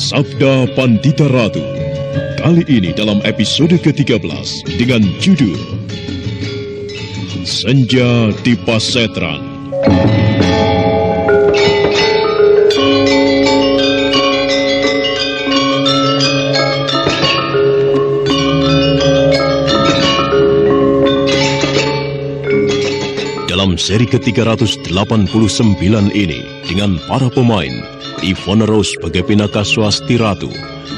Sabda Pandita Ratu. Kali ini dalam episode ke-13 dengan judul Senja di Pasetran. Dalam seri ke-389 ini, dengan para pemain, Ivona Rose sebagai Pinaka Swasti Ratu,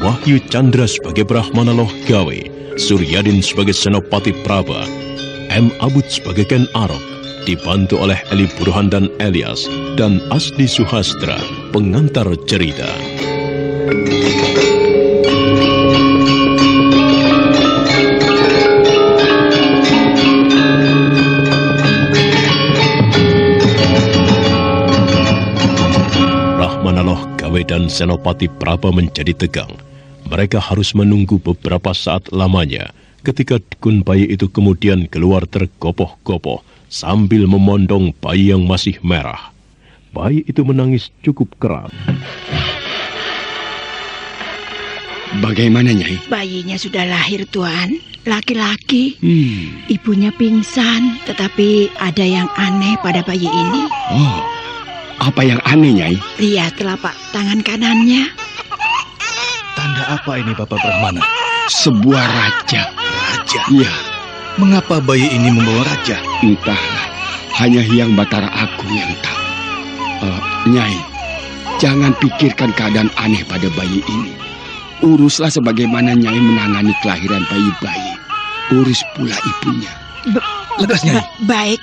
Wahyu Chandra sebagai Brahmana Loh Gawe, Suryadin sebagai Senopati Praba, M. Abud sebagai Ken Arok, dibantu oleh Eli Burhan dan Elias, dan Asdi Suhastra, pengantar cerita. Dan Senopati Praba menjadi tegang. Mereka harus menunggu beberapa saat lamanya ketika dukun bayi itu kemudian keluar tergopoh-gopoh sambil memondong bayi yang masih merah. Bayi itu menangis cukup keras. Bagaimana, Nyai? Bayinya sudah lahir, Tuan. Laki-laki. Ibunya pingsan, tetapi ada yang aneh pada bayi ini. Oh, apa yang aneh, Nyai? Lihat telapak tangan kanannya. Tanda apa ini, Bapak Brahmana? Sebuah raja. Raja? Iya. Mengapa bayi ini membawa raja? Entahlah, hanya Hyang Batara Agung yang tahu. Nyai, jangan pikirkan keadaan aneh pada bayi ini. Uruslah sebagaimana Nyai menangani kelahiran bayi-bayi. Urus pula ibunya. Lekas, Nyai. Baik.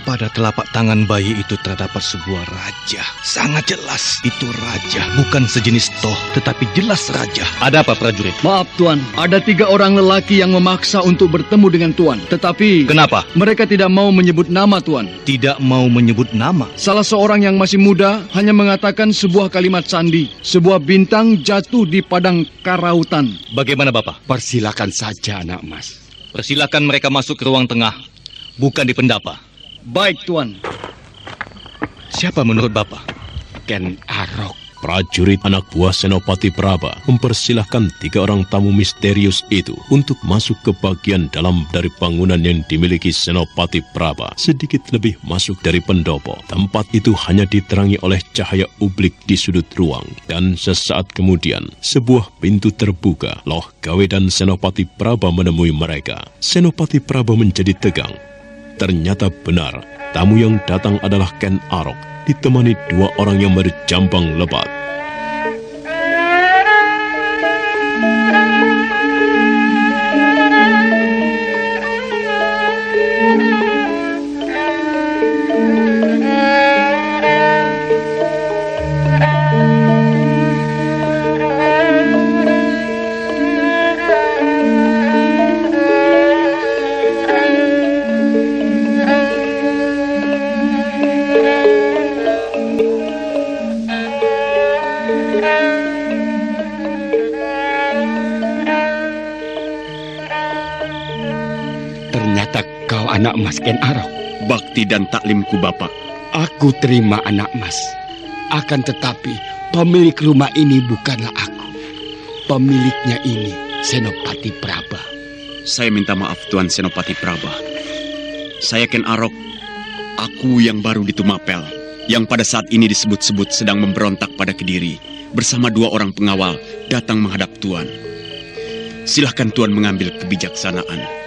Pada telapak tangan bayi itu terdapat sebuah raja. Sangat jelas itu raja. Bukan sejenis toh, tetapi jelas raja. Ada apa, prajurit? Maaf, Tuan. Ada 3 orang lelaki yang memaksa untuk bertemu dengan Tuan. Tetapi... Kenapa? Mereka tidak mau menyebut nama, Tuan. Tidak mau menyebut nama? Salah seorang yang masih muda hanya mengatakan sebuah kalimat sandi. Sebuah bintang jatuh di padang karautan. Bagaimana, Bapak? Persilakan saja, anak mas. Persilakan mereka masuk ke ruang tengah. Bukan di pendapa. Baik, Tuan. Siapa menurut Bapak? Ken Arok. Prajurit anak buah Senopati Praba mempersilahkan 3 orang tamu misterius itu untuk masuk ke bagian dalam dari bangunan yang dimiliki Senopati Praba. Sedikit lebih masuk dari pendopo. Tempat itu hanya diterangi oleh cahaya ublik di sudut ruang. Dan sesaat kemudian, sebuah pintu terbuka. Loh Gawe dan Senopati Praba menemui mereka. Senopati Praba menjadi tegang. Ternyata benar, tamu yang datang adalah Ken Arok, ditemani 2 orang yang berjambang lebat. Anak mas Ken Arok. Bakti dan taklimku, Bapak. Aku terima, anak mas. Akan tetapi pemilik rumah ini bukanlah aku. Pemiliknya ini Senopati Praba. Saya minta maaf, Tuan Senopati Praba. Saya Ken Arok. Aku yang baru di Tumapel, yang pada saat ini disebut-sebut sedang memberontak pada Kediri, bersama 2 orang pengawal datang menghadap Tuan. Silahkan Tuan mengambil kebijaksanaan.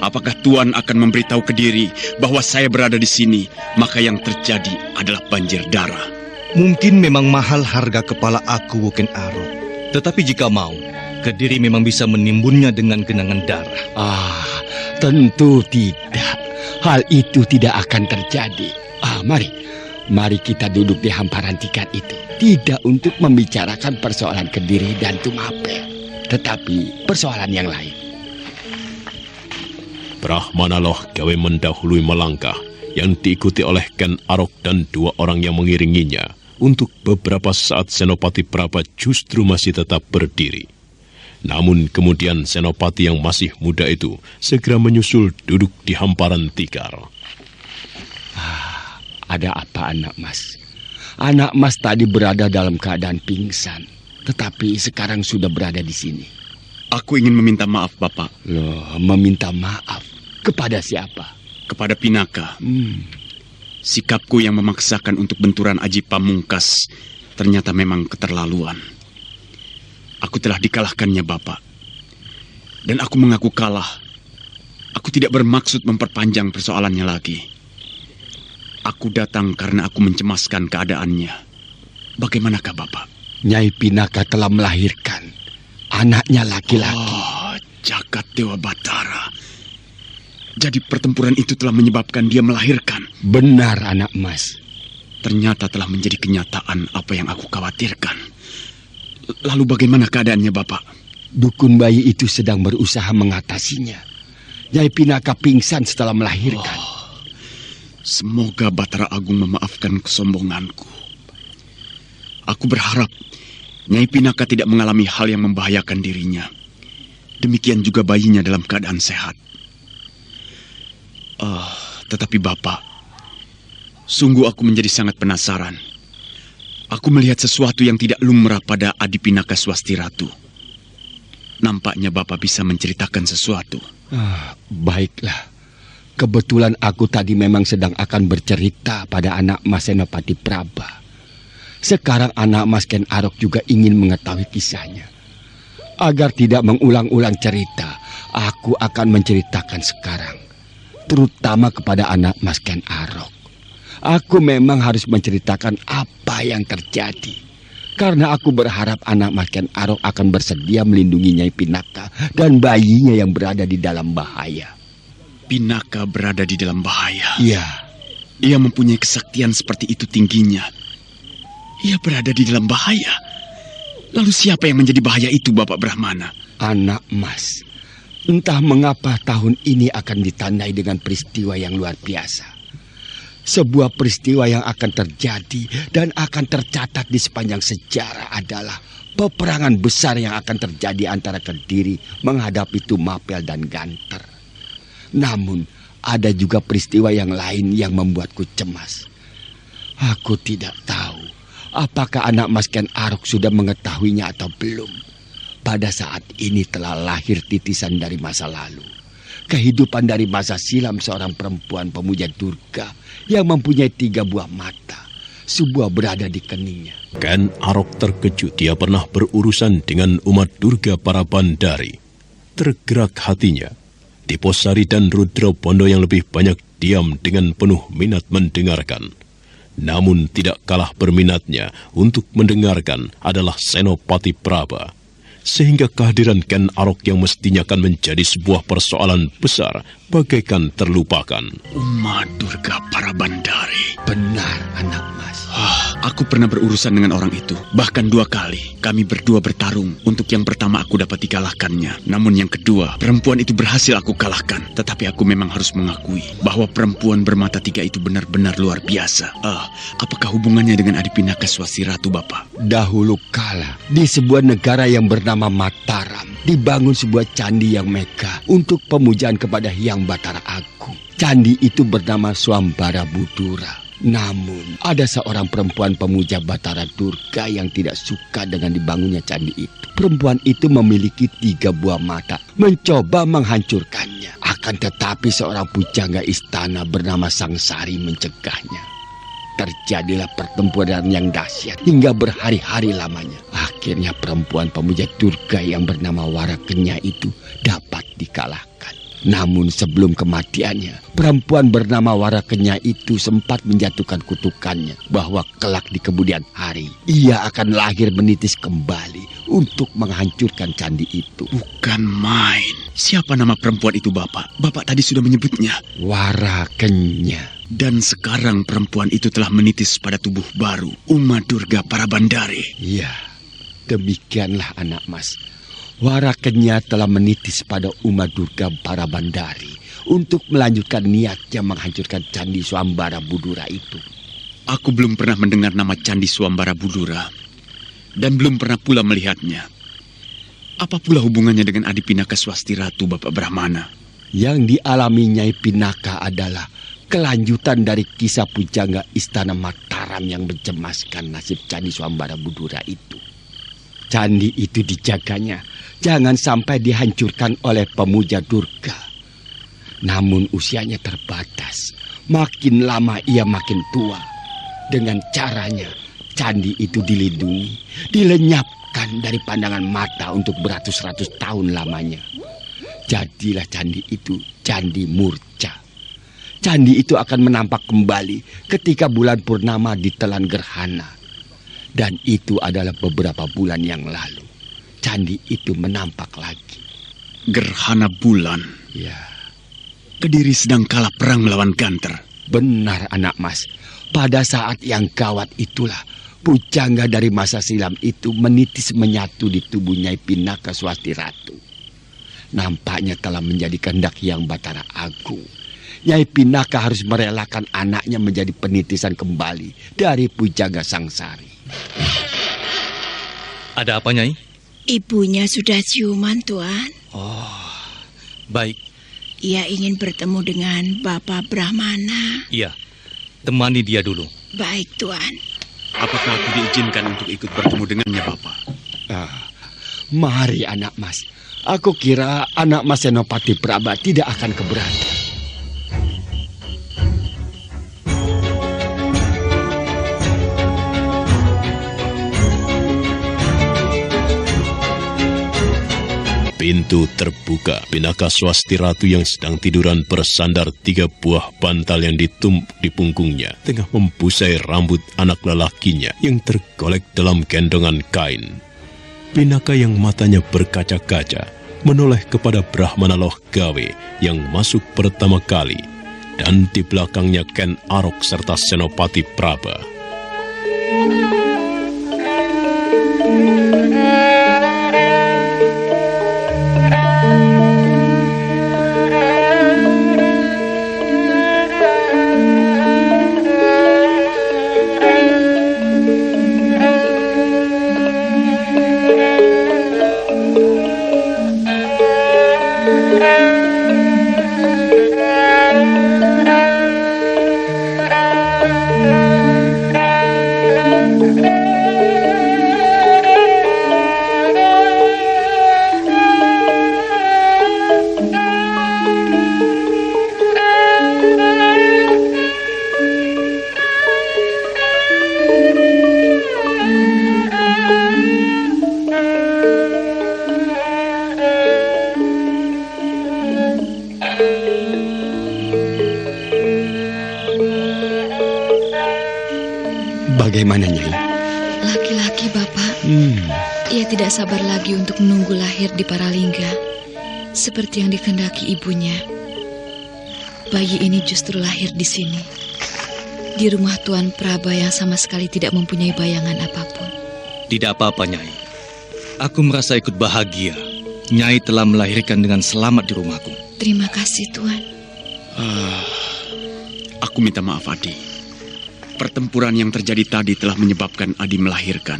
Apakah Tuan akan memberitahu Kediri bahwa saya berada di sini, maka yang terjadi adalah banjir darah? Mungkin memang mahal harga kepala aku, Ken Arok. Tetapi jika mau, Kediri memang bisa menimbunnya dengan genangan darah. Tentu tidak. Hal itu tidak akan terjadi. Mari kita duduk di hamparan tikar itu. Tidak untuk membicarakan persoalan Kediri dan Tumapel, tetapi persoalan yang lain. Brahmana Loh Gawe mendahului melangkah, yang diikuti oleh Ken Arok dan 2 orang yang mengiringinya. Untuk beberapa saat Senopati Praba justru masih tetap berdiri. Namun kemudian Senopati yang masih muda itu segera menyusul duduk di hamparan tikar. Ada apa, anak mas? Anak Mas tadi berada dalam keadaan pingsan, tetapi sekarang sudah berada di sini. Aku ingin meminta maaf, Bapak. Loh, meminta maaf? Kepada siapa? Kepada Pinaka. Sikapku yang memaksakan untuk benturan Aji Pamungkas ternyata memang keterlaluan. Aku telah dikalahkannya, Bapak. Dan aku mengaku kalah. Aku tidak bermaksud memperpanjang persoalannya lagi. Aku datang karena aku mencemaskan keadaannya. Bagaimanakah, Bapak? Nyai Pinaka telah melahirkan anaknya laki-laki. Oh, Jagat Dewa Batara. Jadi pertempuran itu telah menyebabkan dia melahirkan. Benar, anak Mas. Ternyata telah menjadi kenyataan apa yang aku khawatirkan. Lalu bagaimana keadaannya, Bapak? Dukun bayi itu sedang berusaha mengatasinya. Nyai Pinaka pingsan setelah melahirkan. Semoga Batara Agung memaafkan kesombonganku. Aku berharap Nyai Pinaka tidak mengalami hal yang membahayakan dirinya. Demikian juga bayinya dalam keadaan sehat. Tetapi Bapak, sungguh aku menjadi sangat penasaran. Aku melihat sesuatu yang tidak lumrah pada Adi Pinaka Swasti Ratu. Nampaknya Bapak bisa menceritakan sesuatu. Baiklah. Kebetulan aku tadi memang sedang akan bercerita pada anak Mas Senopati Praba. Sekarang anak Mas Ken Arok juga ingin mengetahui kisahnya. Agar tidak mengulang-ulang cerita, aku akan menceritakan sekarang. Terutama kepada anak Mas Ken Arok. Aku memang harus menceritakan apa yang terjadi. Karena aku berharap anak Mas Ken Arok akan bersedia melindungi Nyai Pinaka dan bayinya yang berada di dalam bahaya. Pinaka berada di dalam bahaya? Iya. Ia mempunyai kesaktian seperti itu tingginya. Ia berada di dalam bahaya. Lalu siapa yang menjadi bahaya itu, Bapak Brahmana? Anak Mas, entah mengapa tahun ini akan ditandai dengan peristiwa yang luar biasa. Sebuah peristiwa yang akan terjadi dan akan tercatat di sepanjang sejarah adalah peperangan besar yang akan terjadi antara Kediri menghadapi Tumapel dan Ganter. Namun, ada juga peristiwa yang lain yang membuatku cemas. Aku tidak tahu apakah anak Mas Ken Arok sudah mengetahuinya atau belum. Pada saat ini telah lahir titisan dari masa lalu. Kehidupan dari masa silam seorang perempuan pemuja Durga yang mempunyai 3 buah mata. Sebuah berada di keningnya. Ken Arok terkejut. Dia pernah berurusan dengan umat Durga para Bandari. Tergerak hatinya. Diposari dan Rudra Bondo yang lebih banyak diam dengan penuh minat mendengarkan. Namun tidak kalah berminatnya untuk mendengarkan adalah Senopati Praba. Sehingga kehadiran Ken Arok yang mestinya akan menjadi sebuah persoalan besar bagaikan terlupakan. Umat Durga para Bandari. Benar, anak Mas. Aku pernah berurusan dengan orang itu. Bahkan 2 kali. Kami berdua bertarung. Untuk yang pertama aku dapat dikalahkannya. Namun yang kedua, perempuan itu berhasil aku kalahkan. Tetapi aku memang harus mengakui bahwa perempuan bermata 3 itu benar-benar luar biasa. Apakah hubungannya dengan Adi Pinaka Swasti Ratu, Bapak? Dahulu kala, di sebuah negara yang bernama Mataram, dibangun sebuah candi yang megah untuk pemujaan kepada Hyang Batara Agung. Candi itu bernama Swambara Budura. Namun, ada seorang perempuan pemuja Batara Durga yang tidak suka dengan dibangunnya candi itu. Perempuan itu memiliki 3 buah mata, mencoba menghancurkannya. Akan tetapi seorang pujangga istana bernama Sangsari mencegahnya. Terjadilah pertempuran yang dahsyat hingga berhari-hari lamanya. Akhirnya perempuan pemuja Durga yang bernama Warakenya itu dapat dikalahkan. Namun sebelum kematiannya, perempuan bernama Warakenya itu sempat menjatuhkan kutukannya bahwa kelak di kemudian hari ia akan lahir menitis kembali untuk menghancurkan candi itu. Bukan main. Siapa nama perempuan itu, Bapak? Bapak tadi sudah menyebutnya. Warakenya. Dan sekarang perempuan itu telah menitis pada tubuh baru, umat Durga para Bandari. Iya, demikianlah anak Mas. Warakenya telah menitis pada umat Durga para Bandari untuk melanjutkan niatnya menghancurkan Candi Swambara Budura itu. Aku belum pernah mendengar nama Candi Swambara Budura dan belum pernah pula melihatnya. Apa pula hubungannya dengan Adi Pinaka Swasti Ratu, Bapak Brahmana? Yang dialami Nyai Pinaka adalah kelanjutan dari kisah pujangga istana Mataram yang mencemaskan nasib Candi Swambara Budura itu. Candi itu dijaganya jangan sampai dihancurkan oleh pemuja Durga. Namun usianya terbatas. Makin lama ia makin tua. Dengan caranya, candi itu dilindungi, dilenyapkan dari pandangan mata untuk beratus-ratus tahun lamanya. Jadilah candi itu Candi Murca. Candi itu akan menampak kembali ketika bulan purnama ditelan gerhana. Dan itu adalah beberapa bulan yang lalu. Candi itu menampak lagi. Gerhana bulan? Ya. Kediri sedang kalah perang melawan Ganter. Benar, anak mas. Pada saat yang gawat itulah pujangga dari masa silam itu menitis menyatu di tubuh Nyai Pinaka Swasti Ratu. Nampaknya telah menjadi kehendak Hyang Batara Agung. Nyai Pinaka harus merelakan anaknya menjadi penitisan kembali dari pujangga Sangsari. Ada apa, Nyai? Ibunya sudah ciuman, Tuan. Oh, baik. Ia ingin bertemu dengan Bapak Brahmana. Iya, temani dia dulu. Baik, Tuan. Apakah aku diizinkan untuk ikut bertemu dengannya, Bapak? Mari, anak mas. Aku kira anak mas Senopati Praba tidak akan keberatan. Pintu terbuka. Pinaka Swasti Ratu yang sedang tiduran bersandar 3 buah bantal yang ditumpuk di punggungnya, tengah membusai rambut anak lelakinya yang tergolek dalam gendongan kain. Pinaka yang matanya berkaca-kaca menoleh kepada Brahmana Loh Gawe yang masuk pertama kali, dan di belakangnya Ken Arok serta Senopati Praba. Bagaimana, Nyai? Laki-laki, Bapak. Ia tidak sabar lagi untuk menunggu lahir di Paralingga, seperti yang dikehendaki ibunya. Bayi ini justru lahir di sini, di rumah Tuan Praba yang sama sekali tidak mempunyai bayangan apapun. Tidak apa-apa, Nyai. Aku merasa ikut bahagia. Nyai telah melahirkan dengan selamat di rumahku. Terima kasih, Tuan. Aku minta maaf, Adi. Pertempuran yang terjadi tadi telah menyebabkan Adi melahirkan.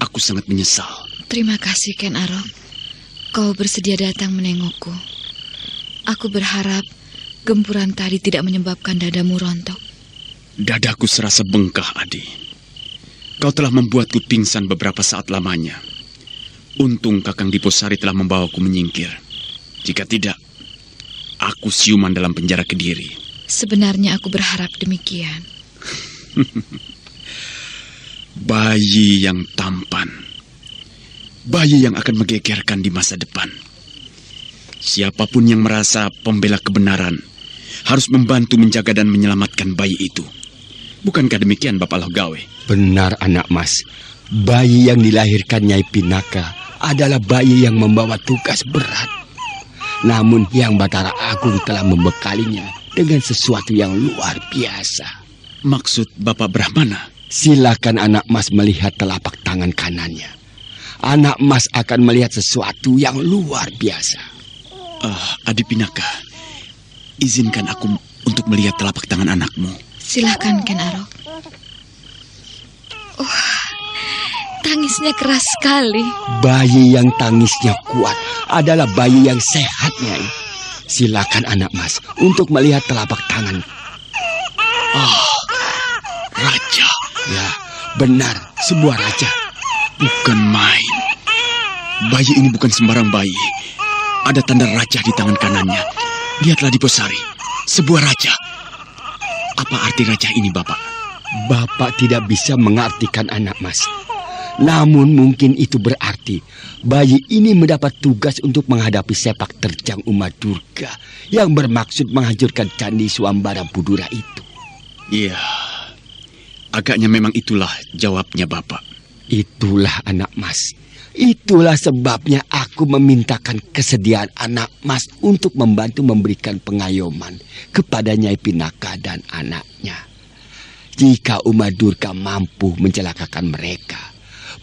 Aku sangat menyesal. Terima kasih, Ken Arok. Kau bersedia datang menengokku. Aku berharap gempuran tadi tidak menyebabkan dadamu rontok. Dadaku serasa bengkak, Adi. Kau telah membuatku pingsan beberapa saat lamanya. Untung Kakang Diposari telah membawaku menyingkir. Jika tidak, aku siuman dalam penjara Kediri. Sebenarnya aku berharap demikian. Bayi yang tampan, bayi yang akan menggegerkan di masa depan. Siapapun yang merasa pembela kebenaran harus membantu menjaga dan menyelamatkan bayi itu. Bukankah demikian, Bapak Loh Gawe? Benar, anak mas. Bayi yang dilahirkan Nyai Pinaka adalah bayi yang membawa tugas berat. Namun Hyang Batara Agung telah membekalinya dengan sesuatu yang luar biasa. Maksud Bapak Brahmana? Silakan anak mas melihat telapak tangan kanannya. Anak mas akan melihat sesuatu yang luar biasa. Adi Pinaka, izinkan aku untuk melihat telapak tangan anakmu. Silakan, Ken Arok. Tangisnya keras sekali. Bayi yang tangisnya kuat adalah bayi yang sehat, Nyai. Silakan anak mas untuk melihat telapak tangan. Raja. Ya, benar, sebuah raja. Bukan main. Bayi ini bukan sembarang bayi. Ada tanda raja di tangan kanannya. Lihatlah Diposari, sebuah raja. Apa arti raja ini, Bapak? Bapak tidak bisa mengartikan, anak mas. Namun mungkin itu berarti bayi ini mendapat tugas untuk menghadapi sepak terjang Uma Durga yang bermaksud menghancurkan Candi Swambara Budura itu. Iya, agaknya memang itulah jawabnya, Bapak. Itulah, anak mas. Itulah sebabnya aku memintakan kesediaan anak mas untuk membantu memberikan pengayoman kepada Nyai Pinaka dan anaknya. Jika Uma Durga mampu mencelakakan mereka,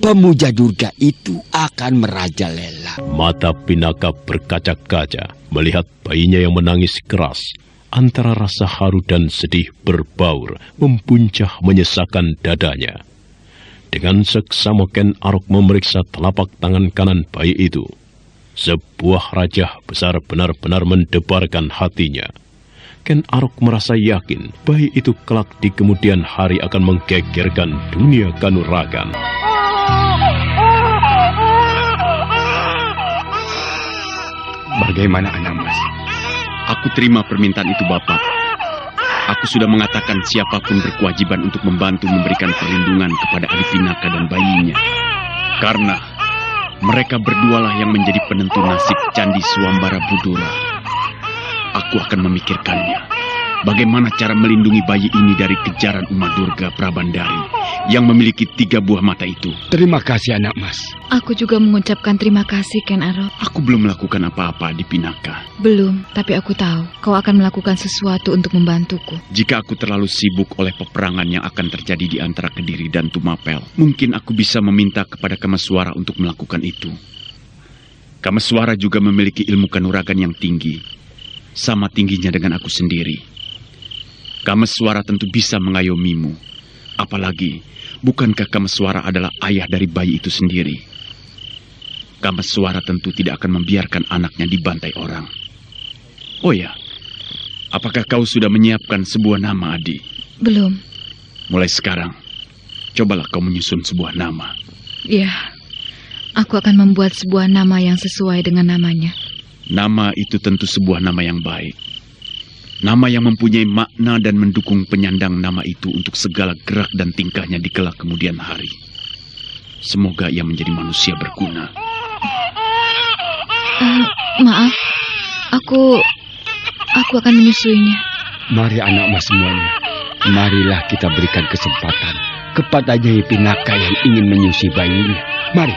pemuja Durga itu akan merajalela. Mata Pinaka berkaca-kaca melihat bayinya yang menangis keras. Antara rasa haru dan sedih berbaur mempuncah menyesakkan dadanya. Dengan seksama Ken Arok memeriksa telapak tangan kanan bayi itu. Sebuah rajah besar benar-benar mendebarkan hatinya. Ken Arok merasa yakin bayi itu kelak di kemudian hari akan menggegerkan dunia Kanuragan. Bagaimana, anak mas? Aku terima permintaan itu, Bapak. Aku sudah mengatakan siapapun berkewajiban untuk membantu memberikan perlindungan kepada adik Pinaka dan bayinya. Karena mereka berdualah yang menjadi penentu nasib Candi Swambara Budura. Aku akan memikirkannya. Bagaimana cara melindungi bayi ini dari kejaran Uma Durga Prabandari yang memiliki 3 buah mata itu. Terima kasih, anak mas. Aku juga mengucapkan terima kasih, Ken Arok. Aku belum melakukan apa-apa di Pinaka. Belum, tapi aku tahu kau akan melakukan sesuatu untuk membantuku. Jika aku terlalu sibuk oleh peperangan yang akan terjadi di antara Kediri dan Tumapel, mungkin aku bisa meminta kepada Kameswara untuk melakukan itu. Kameswara juga memiliki ilmu kanuragan yang tinggi, sama tingginya dengan aku sendiri. Kameswara tentu bisa mengayomimu. Apalagi, bukankah Kameswara adalah ayah dari bayi itu sendiri? Kameswara tentu tidak akan membiarkan anaknya dibantai orang. Oh ya, apakah kau sudah menyiapkan sebuah nama, Adi? Belum. Mulai sekarang, cobalah kau menyusun sebuah nama. Ya, aku akan membuat sebuah nama yang sesuai dengan namanya. Nama itu tentu sebuah nama yang baik. Nama yang mempunyai makna dan mendukung penyandang nama itu untuk segala gerak dan tingkahnya di kelak kemudian hari. Semoga ia menjadi manusia berguna. Maaf, aku akan menyusuinya. Mari anak mas semuanya. Marilah kita berikan kesempatan kepada Nyai Pinaka yang ingin menyusui bayinya. Mari.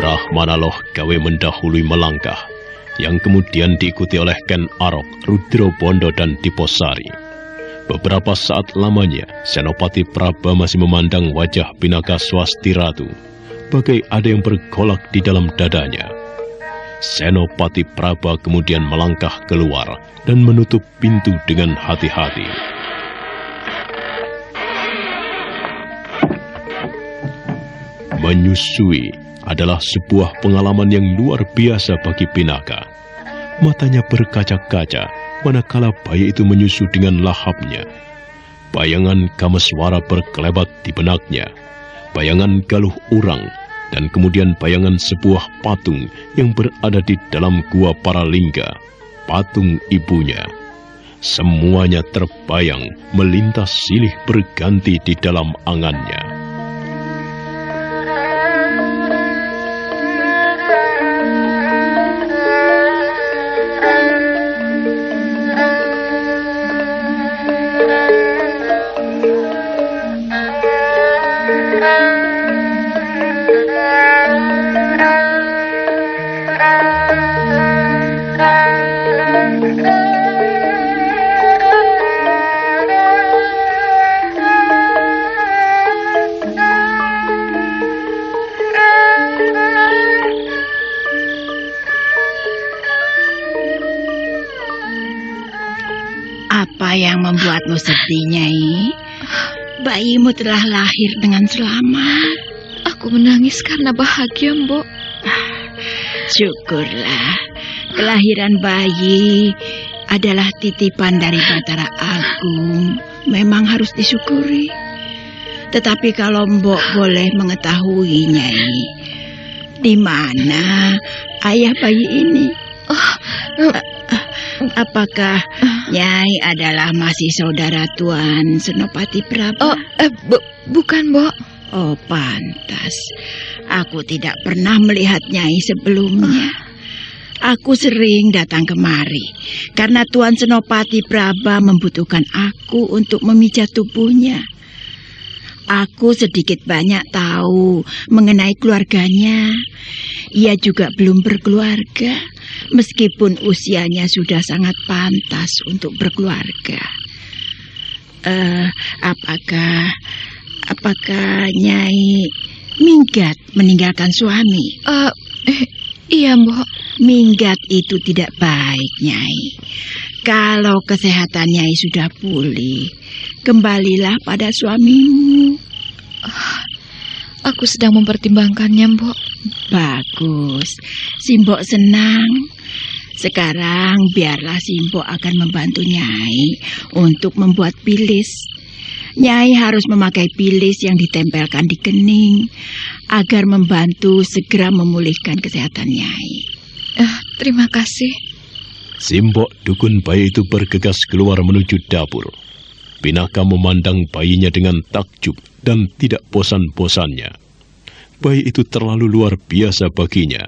Brahmanaloh gawe mendahului melangkah, yang kemudian diikuti oleh Ken Arok, Rudro Bondo, dan Diposari. Beberapa saat lamanya, Senopati Praba masih memandang wajah Pinaka Swasti Ratu, bagai ada yang bergolak di dalam dadanya. Senopati Praba kemudian melangkah keluar dan menutup pintu dengan hati-hati. Menyusui adalah sebuah pengalaman yang luar biasa bagi Pinaka. Matanya berkaca-kaca manakala bayi itu menyusu dengan lahapnya. Bayangan Kameswara berkelebat di benaknya. Bayangan Galuh Urang dan kemudian bayangan sebuah patung yang berada di dalam gua Paralingga, patung ibunya. Semuanya terbayang melintas silih berganti di dalam angannya. membuatmu sedih, Nyai? Bayimu telah lahir dengan selamat. Aku menangis karena bahagia, Mbok. Syukurlah, kelahiran bayi adalah titipan dari Batara Agung. Memang harus disyukuri. Tetapi kalau Mbok boleh mengetahui, Nyai, di mana ayah bayi ini? Apakah Nyai adalah masih saudara Tuan Senopati Praba? Bukan, Mbok. Oh, pantas. Aku tidak pernah melihat Nyai sebelumnya. Aku sering datang kemari karena Tuan Senopati Praba membutuhkan aku untuk memijat tubuhnya. Aku sedikit banyak tahu mengenai keluarganya. Ia juga belum berkeluarga, meskipun usianya sudah sangat pantas untuk berkeluarga. Apakah Nyai minggat meninggalkan suami? Iya, Mbok. Minggat itu tidak baik, Nyai. Kalau kesehatan Nyai sudah pulih, kembalilah pada suamimu. Aku sedang mempertimbangkannya, Mbok. Bagus. Simbok senang. Sekarang biarlah Simbok akan membantu Nyai untuk membuat bilis. Nyai harus memakai bilis yang ditempelkan di kening agar membantu segera memulihkan kesehatan Nyai. Terima kasih. Simbok dukun bayi itu bergegas keluar menuju dapur. Pinaka memandang bayinya dengan takjub dan tidak bosan-bosannya. Bayi itu terlalu luar biasa baginya.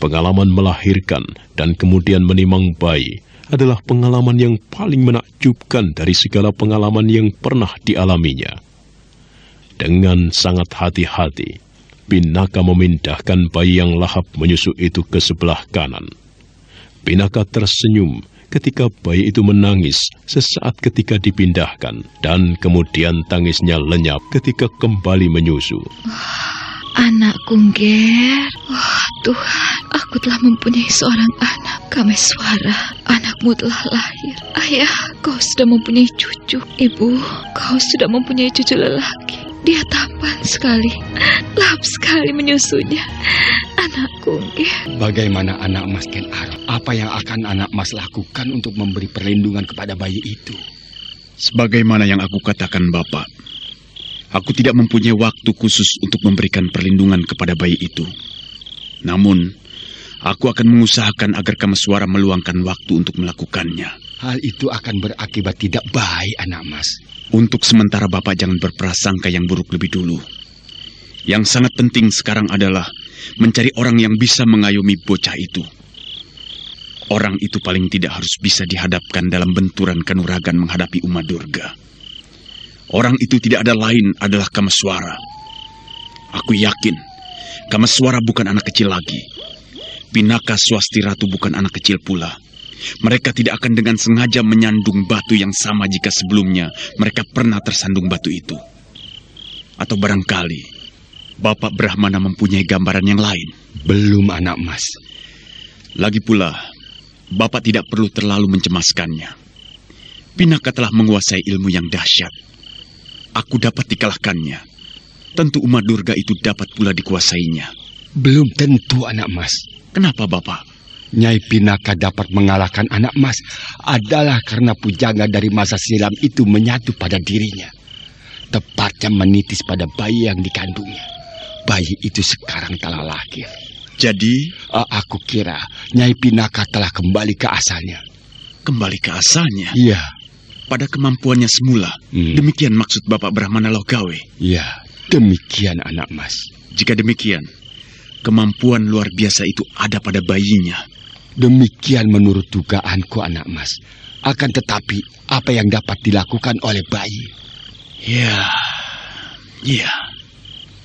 Pengalaman melahirkan dan kemudian menimang bayi adalah pengalaman yang paling menakjubkan dari segala pengalaman yang pernah dialaminya. Dengan sangat hati-hati, Pinaka memindahkan bayi yang lahap menyusu itu ke sebelah kanan. Pinaka tersenyum ketika bayi itu menangis sesaat ketika dipindahkan, dan kemudian tangisnya lenyap ketika kembali menyusu. Anakku, Nger. Tuhan, aku telah mempunyai seorang anak. Kameswara, anakmu telah lahir. Ayah, kau sudah mempunyai cucu. Ibu, kau sudah mempunyai cucu lelaki. Dia tampan sekali, lahap sekali menyusunya. Anakku, Nger. Bagaimana anak Mas Ken Arok? Apa yang akan anak Mas lakukan untuk memberi perlindungan kepada bayi itu? Sebagaimana yang aku katakan, Bapak, aku tidak mempunyai waktu khusus untuk memberikan perlindungan kepada bayi itu. Namun, aku akan mengusahakan agar Kameswara meluangkan waktu untuk melakukannya. Hal itu akan berakibat tidak baik, anak Mas. Untuk sementara Bapak jangan berprasangka yang buruk lebih dulu. Yang sangat penting sekarang adalah mencari orang yang bisa mengayomi bocah itu. Orang itu paling tidak harus bisa dihadapkan dalam benturan kanuragan menghadapi Uma Durga. Orang itu tidak ada lain adalah Kameswara. Aku yakin Kameswara bukan anak kecil lagi. Pinaka Swasti Ratu bukan anak kecil pula. Mereka tidak akan dengan sengaja menyandung batu yang sama jika sebelumnya mereka pernah tersandung batu itu. Atau barangkali Bapak Brahmana mempunyai gambaran yang lain. Belum, anak Mas. Lagi pula, Bapak tidak perlu terlalu mencemaskannya. Pinaka telah menguasai ilmu yang dahsyat. Aku dapat dikalahkannya. Tentu Uma Durga itu dapat pula dikuasainya. Belum tentu, anak Mas. Kenapa, Bapak? Nyai Pinaka dapat mengalahkan anak Mas adalah karena pujangga dari masa silam itu menyatu pada dirinya. Tepatnya menitis pada bayi yang dikandungnya. Bayi itu sekarang telah lahir. Jadi? Aku kira Nyai Pinaka telah kembali ke asalnya. Kembali ke asalnya? Iya. Pada kemampuannya semula. Demikian maksud Bapak Brahmana Logawe? Iya, demikian anak Mas. Jika demikian, kemampuan luar biasa itu ada pada bayinya. Demikian menurut dugaanku, anak Mas. Akan tetapi, apa yang dapat dilakukan oleh bayi?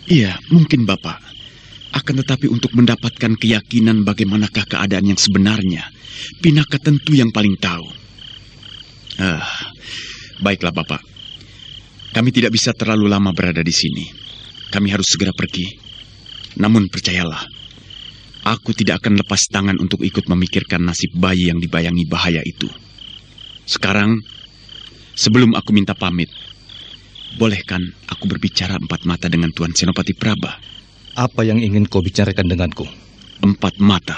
Iya, mungkin Bapak. Akan tetapi untuk mendapatkan keyakinan bagaimanakah keadaan yang sebenarnya, Pinaka tentu yang paling tahu. Baiklah Bapak. Kami tidak bisa terlalu lama berada di sini. Kami harus segera pergi. Namun percayalah, aku tidak akan lepas tangan untuk ikut memikirkan nasib bayi yang dibayangi bahaya itu. Sekarang, Sebelum aku minta pamit, bolehkan aku berbicara empat mata dengan Tuan Senopati Praba? Apa yang ingin kau bicarakan denganku? Empat mata.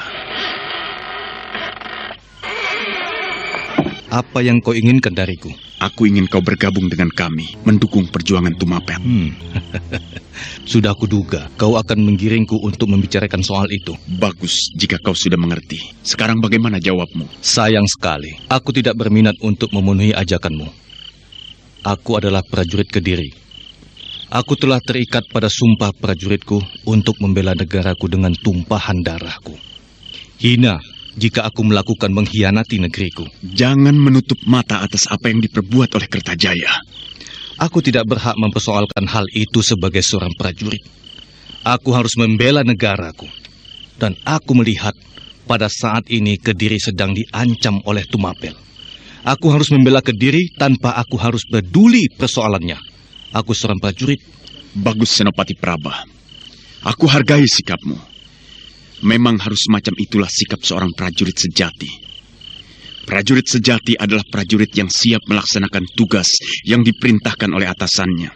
Apa yang kau inginkan dariku? Aku ingin kau bergabung dengan kami, mendukung perjuangan Tumapel. Sudah kuduga kau akan menggiringku untuk membicarakan soal itu. Bagus jika kau sudah mengerti. Sekarang bagaimana jawabmu? Sayang sekali, aku tidak berminat untuk memenuhi ajakanmu. Aku adalah prajurit Kediri. Aku telah terikat pada sumpah prajuritku untuk membela negaraku dengan tumpahan darahku. Hina jika aku melakukan mengkhianati negeriku. Jangan menutup mata atas apa yang diperbuat oleh Kertajaya. Aku tidak berhak mempersoalkan hal itu sebagai seorang prajurit. Aku harus membela negaraku. Dan aku melihat pada saat ini Kediri sedang diancam oleh Tumapel. Aku harus membela Kediri tanpa aku harus peduli persoalannya. Aku seorang prajurit. Bagus Senopati Praba. Aku hargai sikapmu. Memang harus semacam itulah sikap seorang prajurit sejati. Prajurit sejati adalah prajurit yang siap melaksanakan tugas yang diperintahkan oleh atasannya.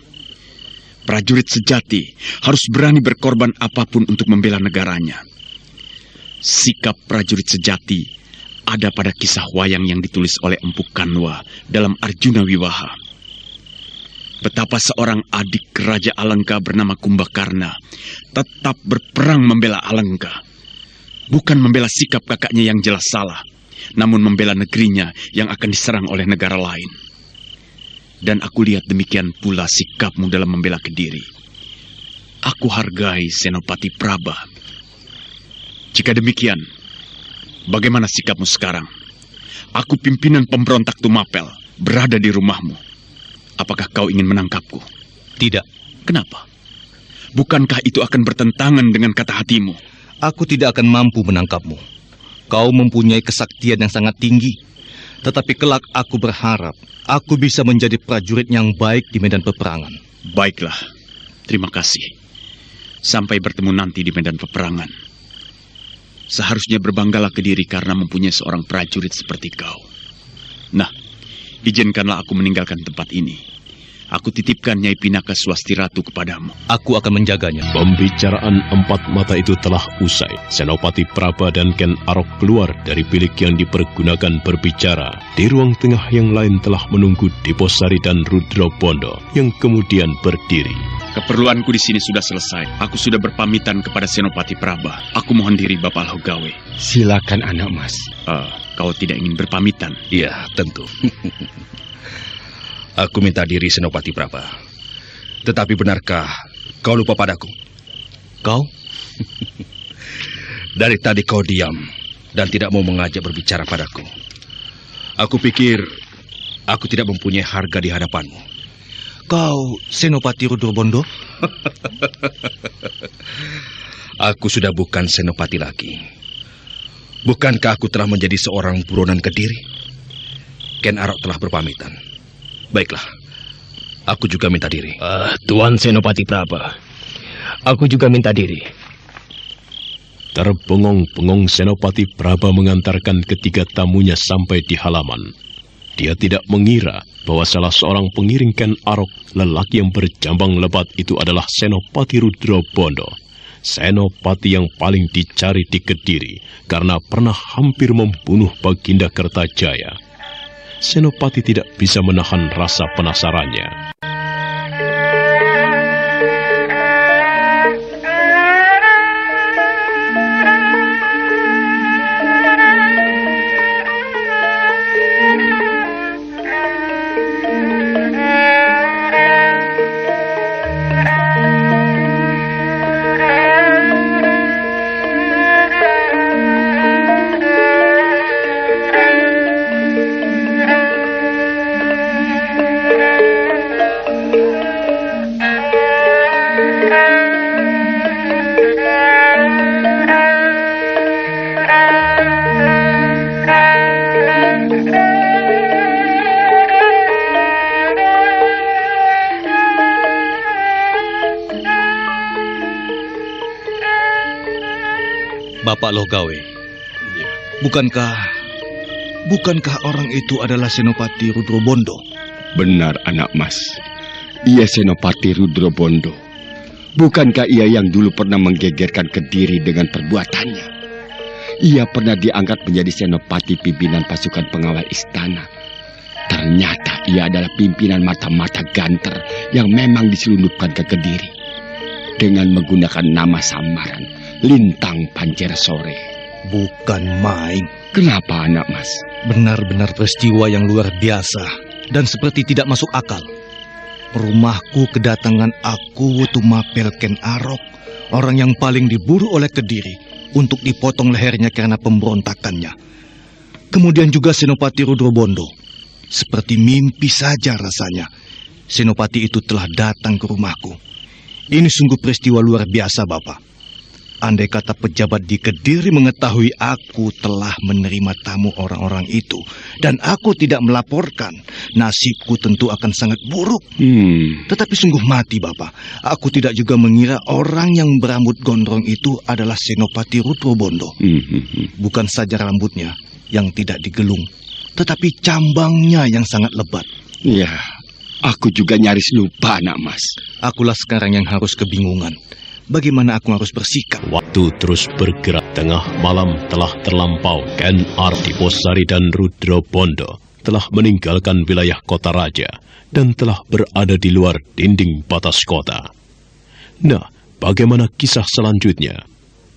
Prajurit sejati harus berani berkorban apapun untuk membela negaranya. Sikap prajurit sejati ada pada kisah wayang yang ditulis oleh Empu Kanwa dalam Arjuna Wiwaha. Betapa seorang adik Raja Alengka bernama Kumbakarna tetap berperang membela Alengka. Bukan membela sikap kakaknya yang jelas salah, namun membela negerinya yang akan diserang oleh negara lain. Dan aku lihat demikian pula sikapmu dalam membela Kediri. Aku hargai Senopati Praba. Jika demikian, bagaimana sikapmu sekarang? Aku pimpinan pemberontak Tumapel, berada di rumahmu. Apakah kau ingin menangkapku? Tidak. Kenapa? Bukankah itu akan bertentangan dengan kata hatimu? Aku tidak akan mampu menangkapmu. Kau mempunyai kesaktian yang sangat tinggi. Tetapi kelak aku berharap aku bisa menjadi prajurit yang baik di medan peperangan. Baiklah, terima kasih. Sampai bertemu nanti di medan peperangan. Seharusnya berbanggalah Kediri karena mempunyai seorang prajurit seperti kau. Nah, izinkanlah aku meninggalkan tempat ini. Aku titipkan Nyai Pinaka Swasti Ratu kepadamu. Aku akan menjaganya. Pembicaraan empat mata itu telah usai. Senopati Praba dan Ken Arok keluar dari bilik yang dipergunakan berbicara. Di ruang tengah yang lain telah menunggu Diposari dan Rudra Bondo yang kemudian berdiri. Keperluanku di sini sudah selesai. Aku sudah berpamitan kepada Senopati Praba. Aku mohon diri Bapak Alhogawe. Silakan anak mas. Kau tidak ingin berpamitan? Iya, tentu. Aku minta diri Senopati Praba. Tetapi benarkah kau lupa padaku? Kau? Dari tadi kau diam dan tidak mau mengajak berbicara padaku. Aku pikir aku tidak mempunyai harga di hadapanmu. Kau Senopati Rudra Bondo? Aku sudah bukan Senopati lagi. Bukankah aku telah menjadi seorang buronan Kediri? Ken Arok telah berpamitan. Baiklah, aku juga minta diri. Tuan Senopati Praba, aku juga minta diri. Terbengong-bengong Senopati Praba mengantarkan ketiga tamunya sampai di halaman. Dia tidak mengira bahwa salah seorang pengiring Ken Arok, lelaki yang berjambang lebat itu adalah Senopati Rudra Bondo. Senopati yang paling dicari di Kediri karena pernah hampir membunuh Baginda Kertajaya. Senopati tidak bisa menahan rasa penasarannya. Bapak Logawe, bukankah orang itu adalah Senopati Rudra Bondo? Benar, anak mas. Ia Senopati Rudrobondo. Bukankah ia yang dulu pernah menggegerkan Kediri dengan perbuatannya? Ia pernah diangkat menjadi senopati pimpinan pasukan pengawal istana. Ternyata ia adalah pimpinan mata-mata ganter yang memang diselundupkan ke Kediri dengan menggunakan nama samaran Lintang Pancersore. Bukan main. Kenapa, anak mas? Benar-benar peristiwa yang luar biasa dan seperti tidak masuk akal. Rumahku kedatangan aku Tumapel Ken Arok, orang yang paling diburu oleh Kediri untuk dipotong lehernya karena pemberontakannya. Kemudian juga Senopati Rudrobondo. Seperti mimpi saja rasanya. Senopati itu telah datang ke rumahku. Ini sungguh peristiwa luar biasa, Bapak. Andai kata pejabat di Kediri mengetahui aku telah menerima tamu orang-orang itu dan aku tidak melaporkan, nasibku tentu akan sangat buruk. Tetapi sungguh mati, Bapak. Aku tidak juga mengira orang yang berambut gondrong itu adalah Senopati Rudrobondo. Bukan saja rambutnya yang tidak digelung, tetapi cambangnya yang sangat lebat. Ya, aku juga nyaris lupa, anak mas. Akulah sekarang yang harus kebingungan. Bagaimana aku harus bersikap? Waktu terus bergerak. Tengah malam telah terlampau. Ken Artiposari dan Rudrobondo telah meninggalkan wilayah kota raja dan telah berada di luar dinding batas kota. Nah, bagaimana kisah selanjutnya?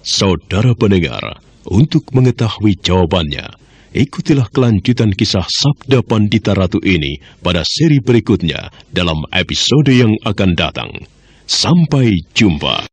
Saudara pendengar, untuk mengetahui jawabannya, ikutilah kelanjutan kisah Sabda Pandita Ratu ini pada seri berikutnya dalam episode yang akan datang. Sampai jumpa.